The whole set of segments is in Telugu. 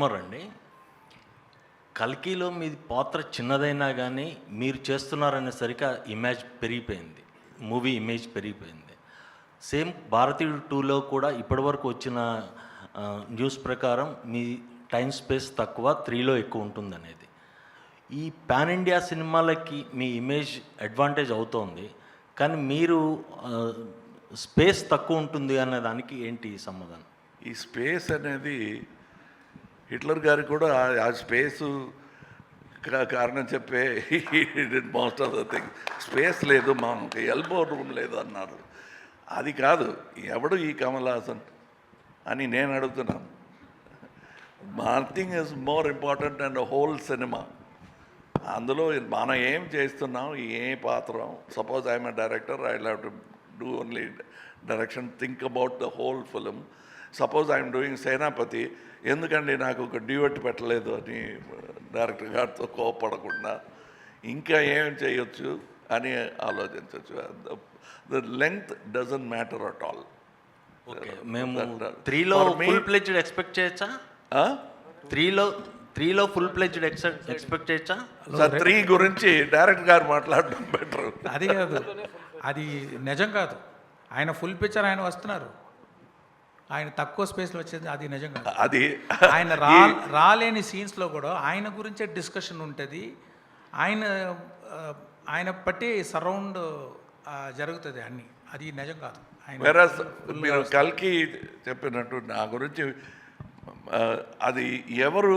మోర్ అండి. కల్కిలో మీ పాత్ర చిన్నదైనా కానీ మీరు చేస్తున్నారనేసరికి ఇమేజ్ పెరిగిపోయింది, మూవీ ఇమేజ్ పెరిగిపోయింది. సేమ్ భారతీయుడు 2లో కూడా ఇప్పటివరకు వచ్చిన న్యూస్ ప్రకారం మీ టైం స్పేస్ తక్కువ, 3లో ఎక్కువ ఉంటుందనేది. ఈ పాన్ ఇండియా సినిమాలకి మీ ఇమేజ్ అడ్వాంటేజ్ అవుతోంది, కానీ మీరు స్పేస్ తక్కువ ఉంటుంది అనే దానికి ఏంటి సమాధానం? ఈ స్పేస్ అనేది హిట్లర్ గారికి కూడా ఆ స్పేసు కారణం చెప్పే most of the thing. Space లేదు, మాకు ఎల్బో రూమ్ లేదు అన్నారు. అది కాదు, ఎవడు ఈ కమల్ హాసన్ అని నేను అడుగుతున్నాను. Nothing is more important and whole cinema. అందులో మనం ఏం చేస్తున్నాం, ఏ పాత్ర. Suppose I'm a director, I have to do only direction, think about the whole film. Suppose I'm doing Senapathi, ఎందుకండి నాకు ఒక డ్యూయట్ పెట్టలేదు అని డైరెక్టర్ గారితో కోపడకుండా ఇంకా ఏం చేయొచ్చు అని ఆలోచించవచ్చు. The length doesn't matter at all. మేము 3లో ఫుల్ ప్లెడ్జ్డ్ ఎక్స్పెక్ట్ చేయొచ్చా? 3లో ఫుల్ ప్లెడ్జ్డ్ ఎక్స్పెక్ట్ చేయొచ్చా? 3 గురించి డైరెక్టర్ గారు మాట్లాడడం బెటర్. అది కాదు, అది నిజం కాదు. ఆయన ఫుల్ పిక్చర్ ఆయన వస్తున్నారు, ఆయన తక్కువ స్పేస్లో వచ్చేది అది నిజం కాదు. అది ఆయన రాలేని సీన్స్లో కూడా ఆయన గురించే డిస్కషన్ ఉంటుంది. ఆయన బట్టి సరౌండ్ జరుగుతుంది అన్ని, అది నిజం కాదు. వెరస్ మీరు కల్కి చెప్పినట్టు నా గురించి అది ఎవరు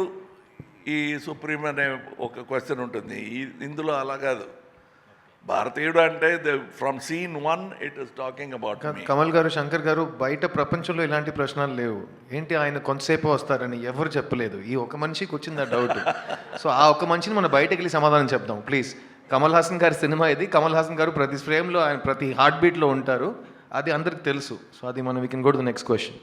ఈ సుప్రీం అనే ఒక క్వశ్చన్ ఉంటుంది. ఇందులో అలా కాదు. భారతీయుడు అంటే from scene 1 it is talking about me. Kamal గారు, శంకర్ గారు, బయట ప్రపంచంలో ఇలాంటి ప్రశ్నలు లేవు. ఏంటి ఆయన కొంతసేపు వస్తారని ఎవరు చెప్పలేదు. ఈ ఒక మనిషికి వచ్చింది ఆ డౌట్. సో ఆ ఒక మనిషిని మనం బయటకు వెళ్ళి సమాధానం చెప్దాం ప్లీజ్. కమల్ హాసన్ గారి సినిమా ఇది. కమల్ హాసన్ గారు ప్రతి ఫ్రేమ్లో, ఆయన ప్రతి హార్ట్ బీట్లో ఉంటారు. అది అందరికి తెలుసు. సో అది మనం we can go to the next question.